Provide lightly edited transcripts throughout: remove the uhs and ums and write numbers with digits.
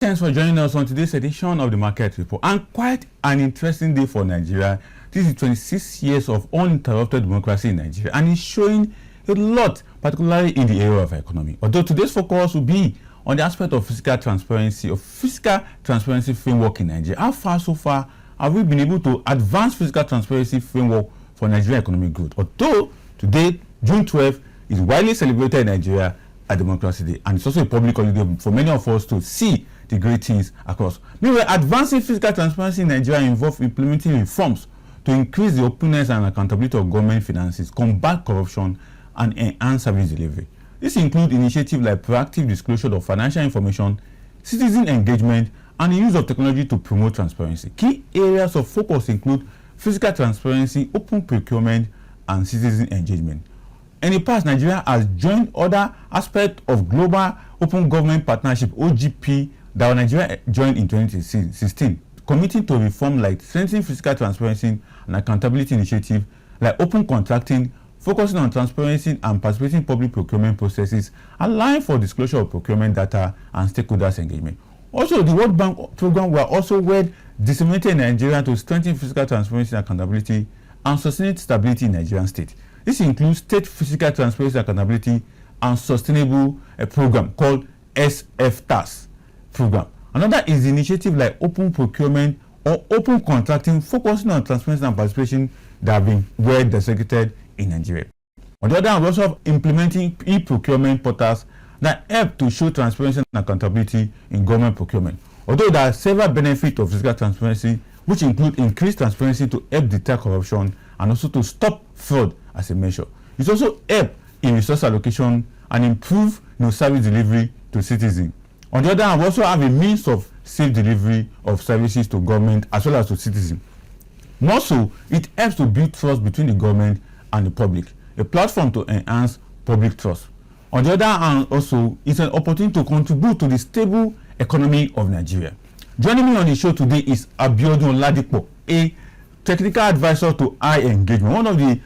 Thanks for joining us on today's edition of the Market Report. And quite an interesting day for Nigeria. This is 26 years of uninterrupted democracy in Nigeria, and it's showing a lot, particularly in the area of economy. Although today's focus will be on the aspect of fiscal transparency framework in Nigeria. How far so far have we been able to advance fiscal transparency framework for Nigerian economic growth? Although today, June 12th, is widely celebrated in Nigeria at Democracy Day, and it's also a public holiday for many of us to see the great things across. Meanwhile, advancing fiscal transparency in Nigeria involves implementing reforms to increase the openness and accountability of government finances, combat corruption, and enhance service delivery. This includes initiatives like proactive disclosure of financial information, citizen engagement, and the use of technology to promote transparency. Key areas of focus include fiscal transparency, open procurement, and citizen engagement. In the past, Nigeria has joined other aspects of Global Open Government Partnership (OGP) that Nigeria joined in 2016, committing to reform like strengthening fiscal transparency and accountability initiatives like open contracting, focusing on transparency and participating in public procurement processes, allowing for disclosure of procurement data and stakeholders engagement. Also, the World Bank program were also well disseminated in Nigeria to strengthen fiscal transparency and accountability and sustain stability in Nigerian state. This includes state fiscal transparency and accountability and sustainable program called SFTAS program. Another is initiative like open procurement or open contracting, focusing on transparency and participation that have been well desegregated in Nigeria. On the other hand, we also have implementing e-procurement portals that help to show transparency and accountability in government procurement. Although there are several benefits of fiscal transparency, which include increased transparency to help deter corruption and also to stop fraud as a measure. It also helps in resource allocation and improve service delivery to citizens. On the other hand, we also have a means of safe delivery of services to government as well as to citizens. More so, it helps to build trust between the government and the public, a platform to enhance public trust. On the other hand, also, it's an opportunity to contribute to the stable economy of Nigeria. Joining me on the show today is Abidodun Oladipo, a technical advisor to IEngage, one of the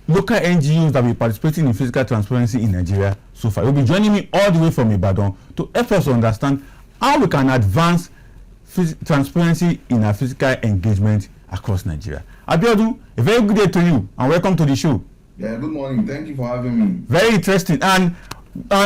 local NGOs that will be participating in fiscal transparency in Nigeria so far. He'll be joining me all the way from Ibadan to help us understand how we can advance transparency in our fiscal engagement across Nigeria. Abidodun, a very good day to you and welcome to the show. Yeah, good morning. Thank you for having me. Very interesting. And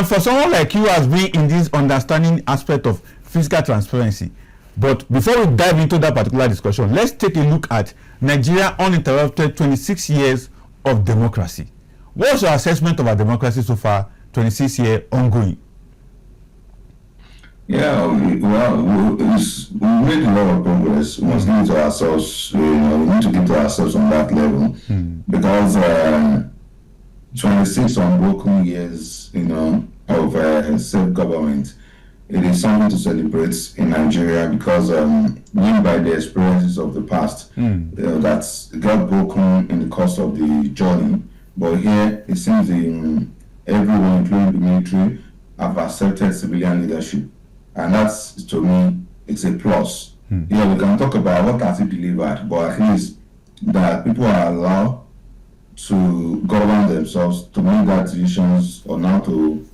for someone like you who has been in this understanding aspect of fiscal transparency, but before we dive into that particular discussion, let's take a look at Nigeria uninterrupted 26 years of democracy. What's your assessment of our democracy so far, 26 years ongoing? Yeah, we made a lot of progress. We must give it to ourselves. We need to give to ourselves on that level because 26 unbroken years, of self-government. It is something to celebrate in Nigeria because linked by the experiences of the past, that's got broken in the course of the journey. But here, it seems everyone, including the military, have accepted civilian leadership. And that's, to me, it's a plus. Yeah, we can talk about what has it delivered, but at least that people are allowed to govern themselves, to make that decisions on how to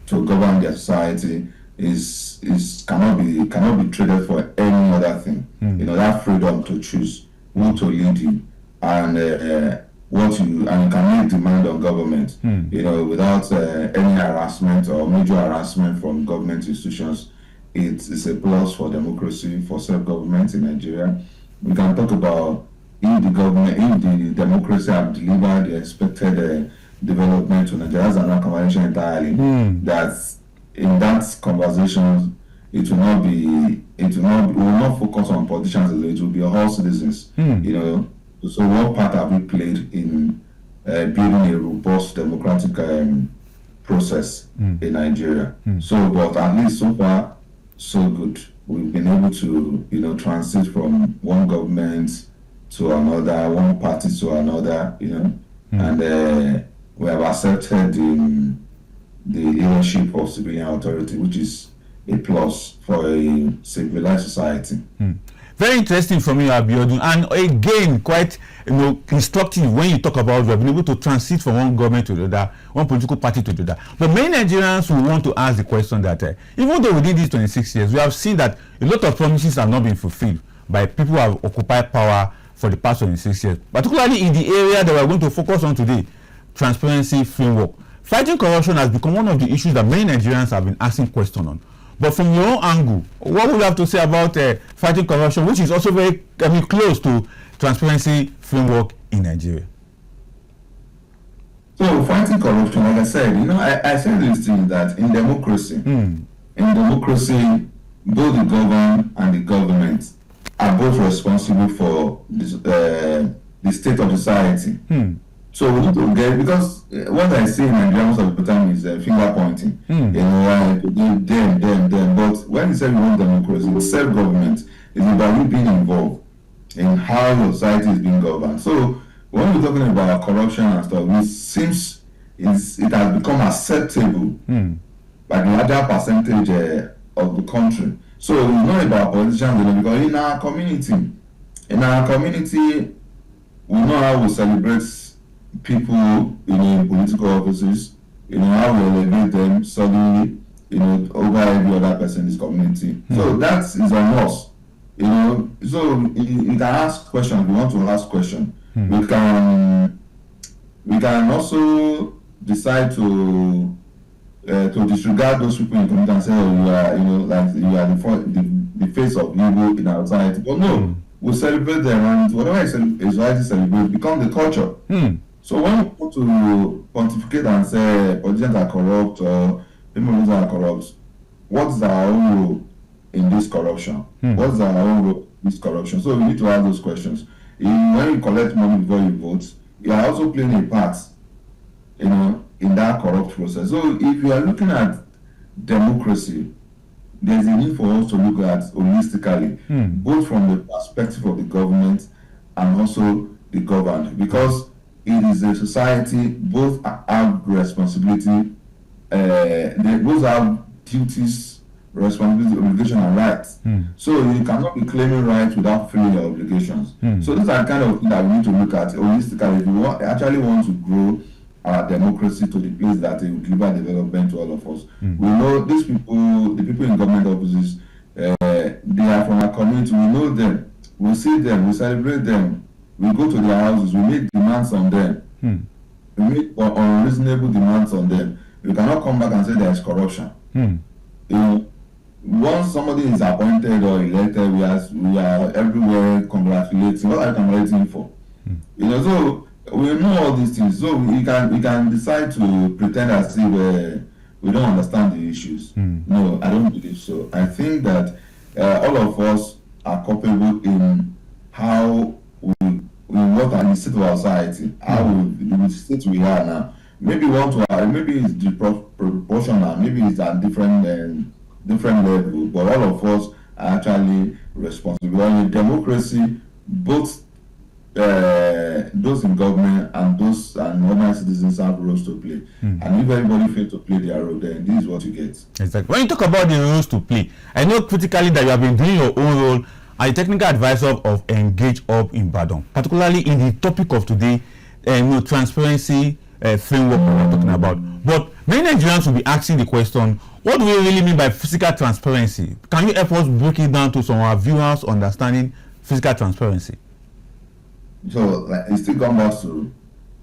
govern their society cannot be traded for any other thing. That freedom to choose who to lead you and you can make demand on government. Without any harassment or major harassment from government institutions. It's a plus for democracy, for self-government in Nigeria. We can talk about if the democracy have delivered the expected development to Nigeria. That's another conversation entirely. That in that conversation, we will not focus on politicians. It will be all citizens. So what part have we played in building a robust democratic process in Nigeria? But at least so far, so good. We've been able to transit from one government to another, one party to another, and we have accepted the leadership of civilian authority, which is a plus for a civilized society. Very interesting from you, Abidodun, and again, quite instructive when you talk about we have been able to transit from one government to the other, one political party to the other. But many Nigerians will want to ask the question that even though within these 26 years, we have seen that a lot of promises have not been fulfilled by people who have occupied power for the past 26 years, particularly in the area that we are going to focus on today, transparency framework. Fighting corruption has become one of the issues that many Nigerians have been asking questions on. But from your own angle, what would you have to say about fighting corruption, which is also very close to transparency framework in Nigeria? So fighting corruption, like I said, I said this thing that in democracy, both the governed and the government are both responsible for the state of society. So we need to get, because what I say in Nigeria most of the time is finger pointing. Them. But when you say we want democracy, it's self-government. It's about you being involved in how your society is being governed. So when we're talking about corruption and stuff, it seems it has become acceptable by the larger percentage of the country. So it's not about politicians alone, because in our community, we know how we celebrate people in political offices, how we elevate them suddenly, over every other person in this community. So that is on us, so you can ask questions. We want to ask questions. We can also decide to disregard those people in the community and say, oh, you are, like you are the face of evil in our society. But no, we celebrate them, and whatever a society celebrates becomes the culture. So when we want to pontificate and say politicians are corrupt or people are corrupt, what is our own role in this corruption? What is our own role in this corruption? So we need to ask those questions. When you collect money before you vote, you are also playing a part, in that corrupt process. So if you are looking at democracy, there's a need for us to look at holistically, both from the perspective of the government and also the governed, because it is a society. Both have responsibility. They both have duties, responsibility, obligation, and rights. So you cannot be claiming rights without filling your obligations. So these are the kind of things that we need to look at holistically if we actually want to grow our democracy to the place that it will deliver development to all of us. We know these people, the people in government offices, they are from our community. We know them. We see them. We celebrate them. We go to their houses. We make demands on them. We make unreasonable demands on them. We cannot come back and say there is corruption. Once somebody is appointed or elected, we are everywhere congratulating. What are you congratulating for? So we know all these things. So we can decide to pretend as if we don't understand the issues. No, I don't believe so. I think that all of us are culpable in how what are the state of our society, how the state we are now. Maybe maybe it's proportional, maybe it's at different level, but all of us are actually responsible. In democracy, both those in government and those and ordinary citizens have roles to play. And if everybody fails to play their role, then this is what you get. Exactly. When you talk about the roles to play, I know critically that you have been doing your own role as a technical advisor of IEngage Hub Ibadan, particularly in the topic of today, transparency framework we're talking about. But many Nigerians will be asking the question, what do we really mean by physical transparency? Can you help us break it down to some of our viewers understanding physical transparency? So it still comes back to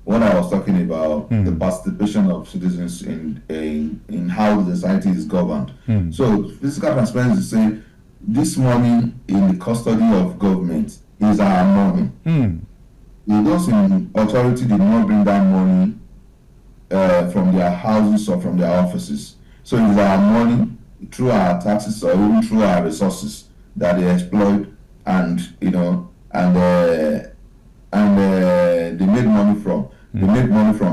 what I was talking about, the participation of citizens in how the society is governed. So physical transparency is saying this money in the custody of government is our money. Those in authority did not bring that money from their houses or from their offices. So it is our money through our taxes or even through our resources that they exploit and they make money from.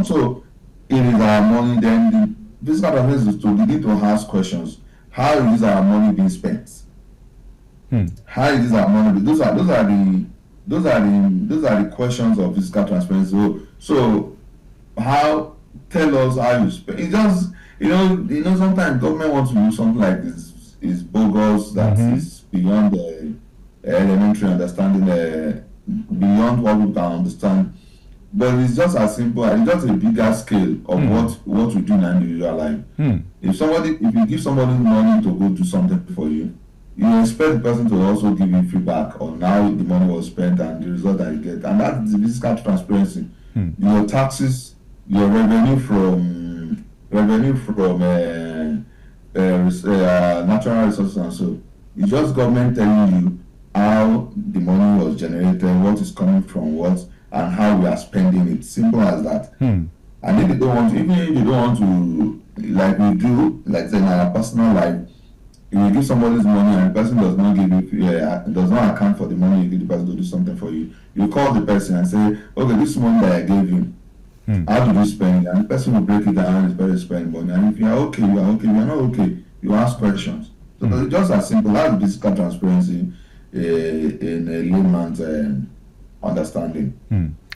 So it is our money. Then the physical transparency is to begin to ask questions. How is our money being spent? How is our money? Those are the questions of physical transparency. So how? Tell us how you spend. It just sometimes government wants to do something like this is bogus. That is beyond elementary understanding, beyond what we can understand. But it's just as simple, it's just a bigger scale of what we do in an individual life. If you give somebody money to go do something for you, you expect the person to also give you feedback on how the money was spent and the result that you get. And that's the fiscal transparency. Your taxes, your revenue from natural resources and so. It's just government telling you how the money was generated, what is coming from what, and how we are spending it. Simple as that. And if they don't want to, even if they don't want to, like we do, like say in our personal life, if you give somebody's money and the person does not give you, does not account for the money you give the person to do something for you, you call the person and say, okay, this money that I gave you, how do you spend it? And the person will break it down and better spend money. And if you are okay, you are okay. If you are not okay, you ask questions. So it's just as simple as fiscal transparency in a layman's understanding.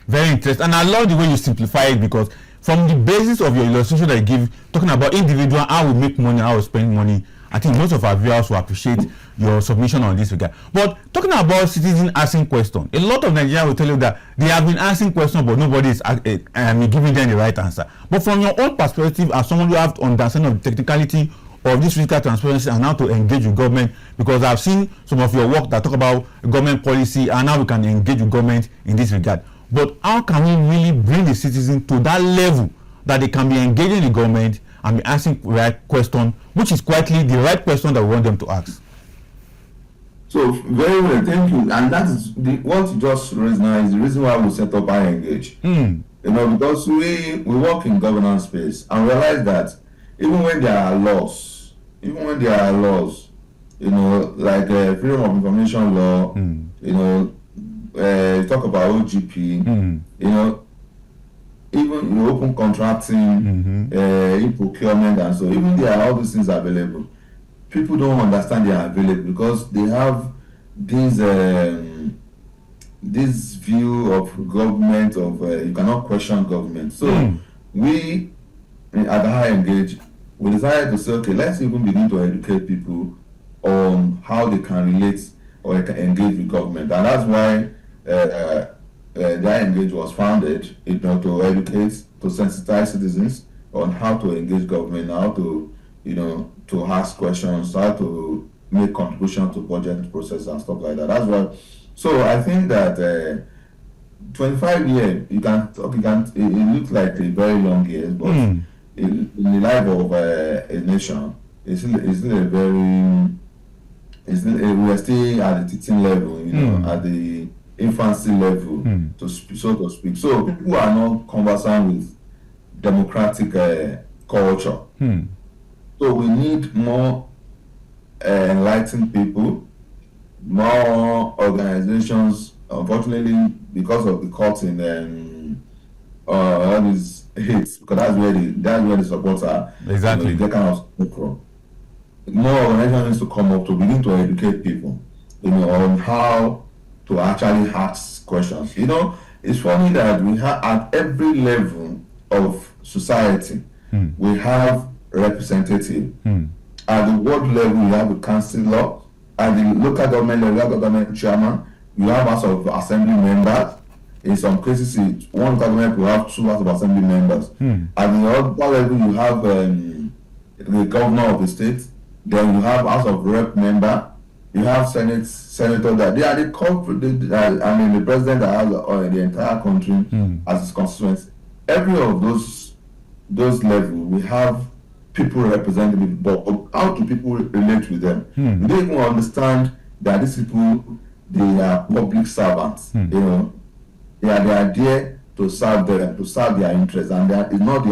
Very interesting. And I love the way you simplify it, because from the basis of your illustration that you give, talking about individual, how we make money, how we spend money, I think most of our viewers will appreciate your submission on this regard. But talking about citizens asking questions, a lot of Nigerians will tell you that they have been asking questions, but nobody is giving them the right answer. But from your own perspective, as someone who have to understand of the technicality of this fiscal transparency and how to engage with government, because I've seen some of your work that talk about government policy and how we can engage with government in this regard. But how can we really bring the citizen to that level that they can be engaging the government and be asking the right question, which is quietly the right question that we want them to ask? So very well, thank you. And that is what you just raised now is the reason why we set up IEngage. Because we work in governance space and realize that even when there are laws, like freedom of information law, talk about OGP, even open contracting, procurement and so, even there are all these things available. People don't understand they are available because they have this view of government of you cannot question government. So we at IEngage, we decided to say, okay, let's even begin to educate people on how they can relate or they can engage with government. And that's why the IEngage was founded, to educate, to sensitize citizens on how to engage government, how to, to ask questions, how to make contribution to budget process and stuff like that. That's why. So I think that 25 years, it looks like a very long years, but in the life of a nation, it's still a very, we are still at the teaching level, at the infancy level, so to speak. So people are not conversant with democratic culture. So we need more enlightened people, more organizations. Unfortunately, because of the cuts in all these hits, because that's where the supports are. Exactly. They kind of spoke from. More organizations needs to come up to begin to educate people, on how to actually ask questions. It's funny that we have at every level of society, we have representative. At the world level, you have a councillor. At the local government level, you have a government chairman. You have House of Assembly members. In some cases, one government will have 2 House of Assembly members. At the other level, you have the governor of the state. Then you have House of Rep member. You have senator that they are the corporate. The president that has the entire country as his constituents. Every of those levels, we have people representative. But how do people relate with them? They don't even understand that these people, they are public servants. They are there to serve them, to serve their interests, and they are not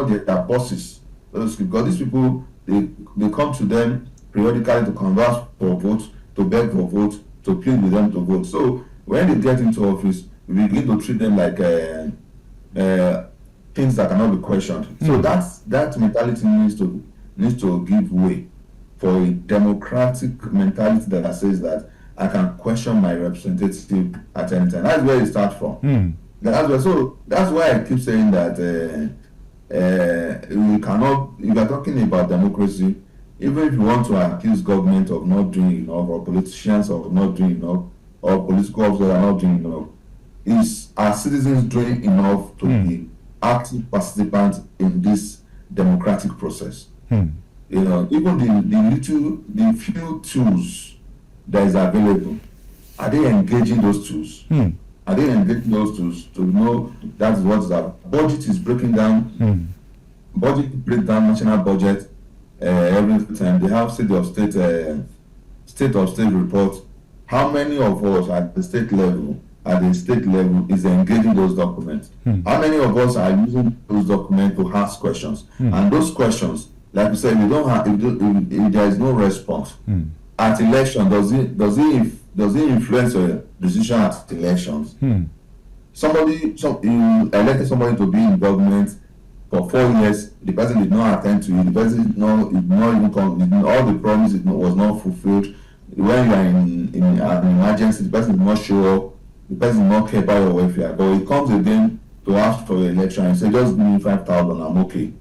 their bosses. Because these people, they come to them periodically to converse for votes, to beg for votes, to plead with them to vote. So when they get into office, we begin to treat them like things that cannot be questioned. So that mentality needs to give way for a democratic mentality that says that I can question my representative at any time. That's where it starts from. That's why I keep saying that we cannot. If you are talking about democracy, even if you want to accuse government of not doing enough, or politicians of not doing enough, or political officers are not doing enough, is are citizens doing enough to be active participants in this democratic process? Even the few tools that is available, are they engaging those tools? Are they engaging those tools to know that is what is our budget is breaking down? Budget breakdown, national budget every time they have state of state report. How many of us at the state level is engaging those documents? How many of us are using those documents to ask questions? And those questions, like you said, if there is no response at election, does it influence your decision at elections? You elected somebody to be in government for 4 years, the person did not attend to you, the person did not even come, all the promise was not fulfilled. When you are in an emergency, the person did not show up, the person did not care about your welfare, but he comes again to ask for the election and say, just give me 5,000, I'm okay.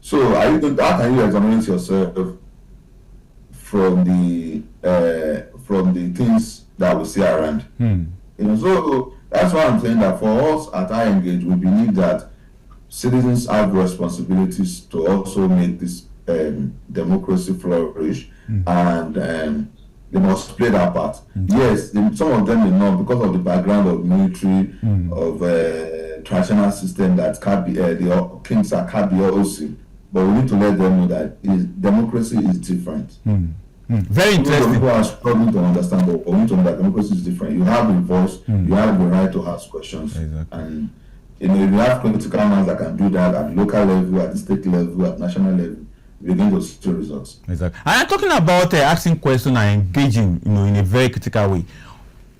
So how can you examine yourself from the things that we see around? So that's why I'm saying that for us at IEngage, we believe that citizens have responsibilities to also make this democracy flourish, and they must play that part. Yes, some of them may not, because of the background of military, of traditional system that can't be the kings that can't be also. But we need to let them know that democracy is different. Very interesting. People are struggling to understand, but we need to know that democracy is different. You have a voice, you have the right to ask questions, and if you have critical minds that can do that at the local level, at the state level, at national level, we begin to see results. Exactly. And I'm talking about asking questions and engaging, in a very critical way.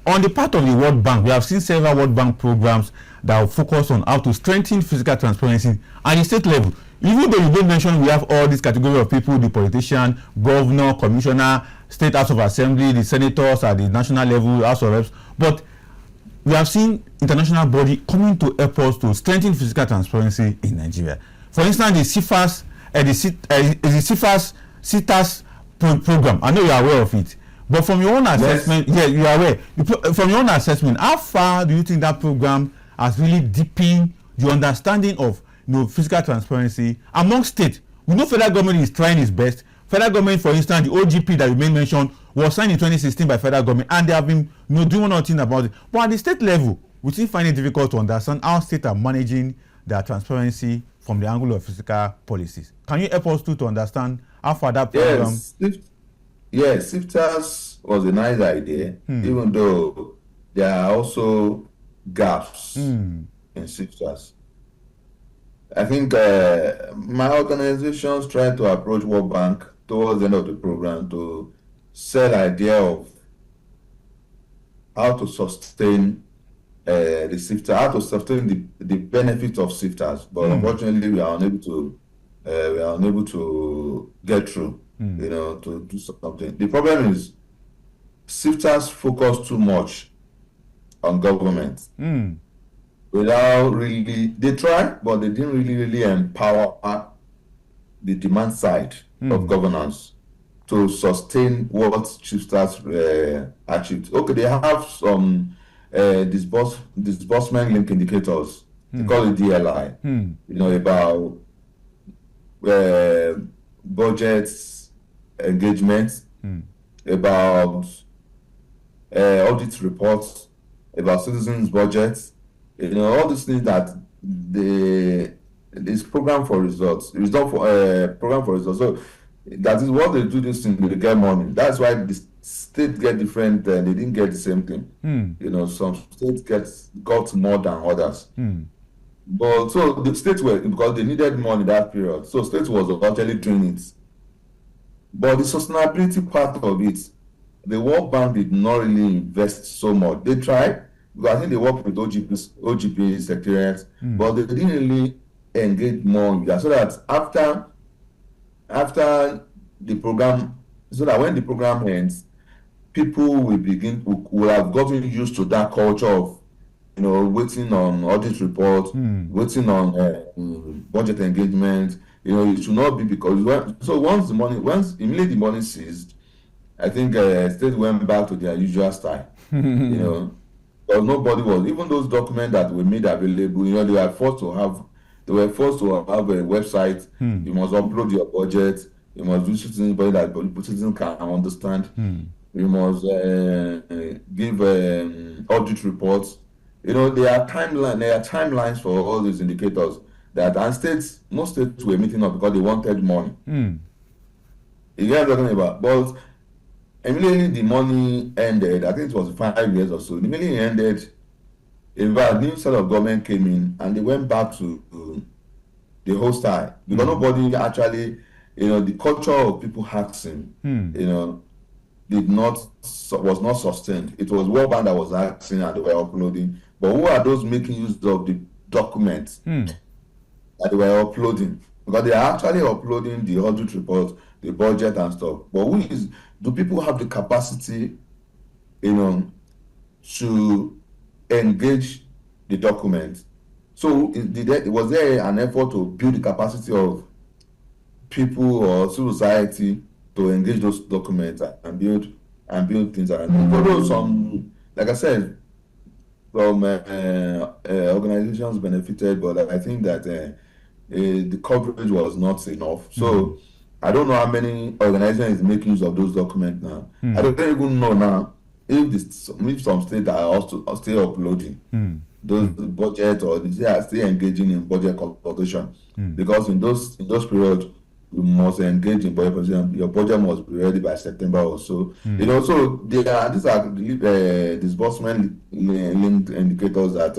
On the part of the World Bank, we have seen several World Bank programs that will focus on how to strengthen fiscal transparency at the state level. Even though you don't mention, we have all these categories of people: the politician, governor, commissioner, state house of assembly, the senators at the national level, house of reps, but we have seen international body coming to help us to strengthen fiscal transparency in Nigeria. For instance, the CITAS program. I know you are aware of it, but from your own assessment, yes, you are aware. From your own assessment, how far do you think that program has really deepened the understanding of fiscal transparency among states? We know federal government is trying its best. Federal government, for instance, the OGP that you may mention was signed in 2016 by federal government, and they have been doing nothing about it. But at the state level, we still find it difficult to understand how states are managing their transparency from the angle of fiscal policies. Can you help us to understand how far that program? Yes, CIFTAS was a nice idea, even though there are also gaps in CIFTAS. I think my organizations tried to approach World Bank towards the end of the program to sell idea of how to sustain the CIFTAS, how to sustain the benefits of CIFTAS, but unfortunately we are unable to get through, to do something. The problem is CIFTAS focus too much on government. Without really, they tried, but they didn't really empower the demand side of governance to sustain what CIFTAS achieved. Okay, they have some disbursement link indicators. They call it DLI. About budgets, engagement, about audit reports, about citizens' budgets. All these things that this program for results. It's not for program for results. So that is what they do this thing, they get money. That's why the state get different, they didn't get the same thing. Some states got more than others. But so the states were, because they needed money that period. So states was actually doing it. But the sustainability part of it, the World Bank did not really invest so much. They tried, because I think they worked with OGP secretariats, but they didn't really engage more in that. So that after the program, so that when the program ends, people will have gotten used to that culture of, waiting on audit reports, waiting on budget engagement, it should not be because once immediately the money ceased, I think states went back to their usual style. Because nobody was, even those documents that were made available, they were forced to have a website. You must upload your budget. You must do citizen budget that citizens can understand. You must give audit reports. There are timelines for all these indicators and most states were meeting up because they wanted money. You get what I'm talking about? But immediately the money ended. I think it was 5 years or so. The money ended. In fact, new set of government came in and they went back to the whole style because nobody actually, the culture of people asking, was not sustained. It was World Bank that was asking and they were uploading. But who are those making use of the documents that they were uploading? Because they are actually uploading the audit report, the budget and stuff. But do people have the capacity, to engage the document? So was there an effort to build the capacity of people or civil society to engage those documents and build things around? Although some, like I said, some organizations benefited, but I think that the coverage was not enough. So I don't know how many organizations make use of those documents now. I don't even know now if some states are still uploading those budget, or they are still engaging in budget consultation. Because in those periods, you must engage in budget consultation. Your budget must be ready by September or so. So these are disbursement linked indicators that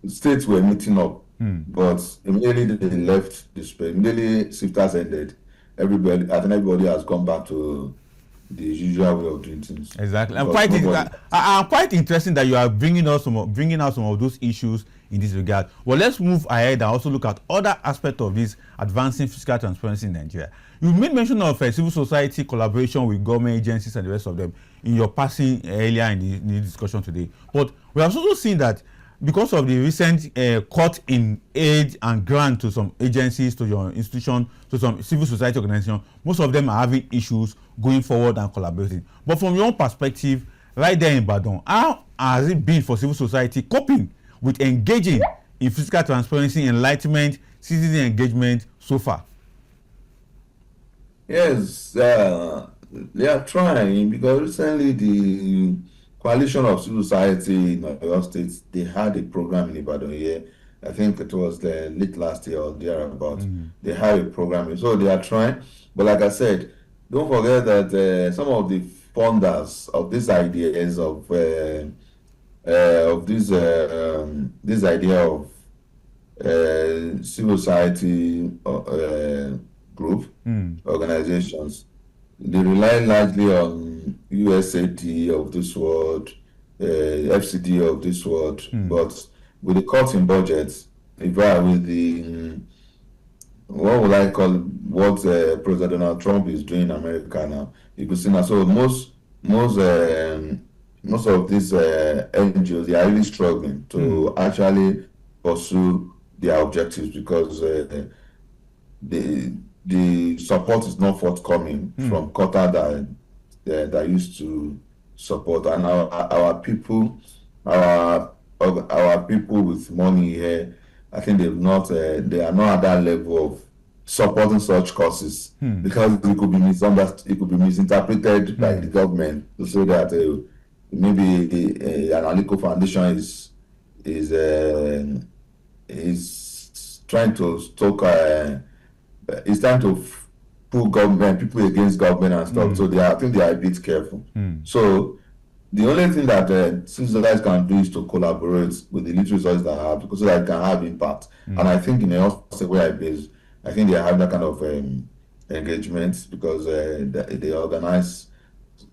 states were meeting up. But immediately they left the space. Immediately SIFTAs ended. Everybody has gone back to the usual way of doing things. Exactly. I'm quite interested that you are bringing out some of those issues in this regard. Well, let's move ahead and also look at other aspects of this advancing fiscal transparency in Nigeria. You made mention of civil society collaboration with government agencies and the rest of them in your passing earlier in the discussion today. But we have also seen that because of the recent cut in aid and grant to some agencies, to your institution, to some civil society organizations, most of them are having issues going forward and collaborating. But from your own perspective, right there in Ibadan, how has it been for civil society coping with engaging in fiscal transparency, enlightenment, citizen engagement so far? Yes, they are trying, because recently the Coalition of Civil Society in Oyo State, they had a program in Ibadan here. I think it was late last year or thereabout. They had a program, so they are trying. But like I said, don't forget that some of the funders of these ideas of this idea of civil society group organizations, they rely largely on USAID of this world, FCD of this world, but with the cut in budgets, with the what would I call what President Donald Trump is doing in America now, you could see now. So most of these NGOs, they are really struggling to actually pursue their objectives because the support is not forthcoming from Qatar that used to support, and our people with money here, I think they are not at that level of supporting such causes, because it could be misunderstood, it could be misinterpreted by the government to say that maybe an Aliko Foundation is trying to stoke it's trying to put people against government and stuff. So I think they are a bit careful. So the only thing that civil society can do is to collaborate with the little resources that have, because so that it can have impact. And I think in a way I think they have that kind of engagement, because they organize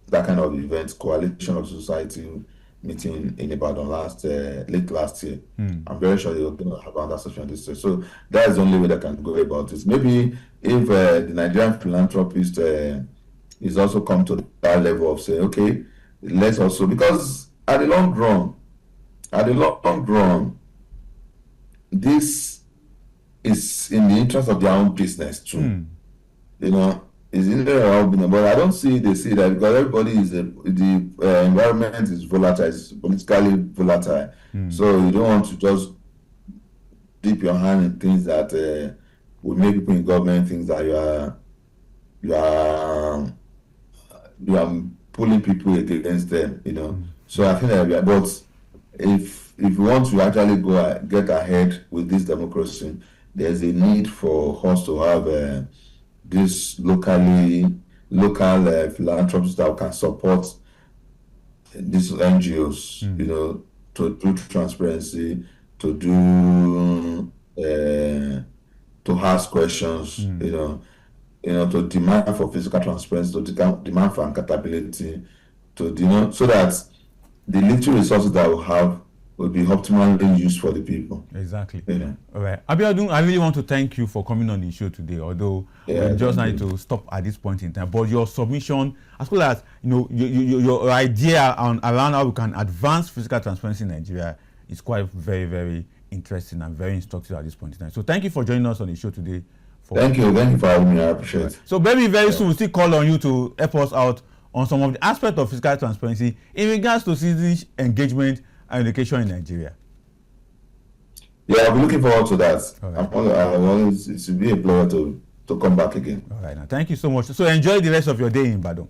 that kind of event, Coalition of Society meeting in Ibadan late last year. I'm very sure they are going to have another session this year. So that's the only way they can go about this. Maybe if the Nigerian philanthropist is also come to that level of saying, okay, let's also, because at the long run, this is in the interest of their own business too. You know, it's in their own business, but I don't see they see that because everybody is the environment is volatile, it's politically volatile. So you don't want to just dip your hand in things that will make people in government think that you are pulling people against them, you know. So I think that but if you want to actually get ahead with this democracy, there's a need for us to have this local philanthropists that can support these NGOs, you know, to do transparency, to do to ask questions, you know, to demand for physical transparency, to demand for accountability, so that the little resources that we have will be optimally used for the people. Exactly. Yeah. All right. Abidodun, I really want to thank you for coming on the show today, although we just need to stop at this point in time. But your submission, as well as your idea around how we can advance physical transparency in Nigeria is quite very, very interesting and very instructive at this point in time. So thank you for joining us on the show today. Thank you for having me. I appreciate it. So maybe very soon we'll still call on you to help us out on some of the aspects of physical transparency in regards to citizen engagement and education in Nigeria. Yeah, I'll be looking forward to that. Right. It will be a pleasure to come back again. All right, now thank you so much. So enjoy the rest of your day in Ibadan.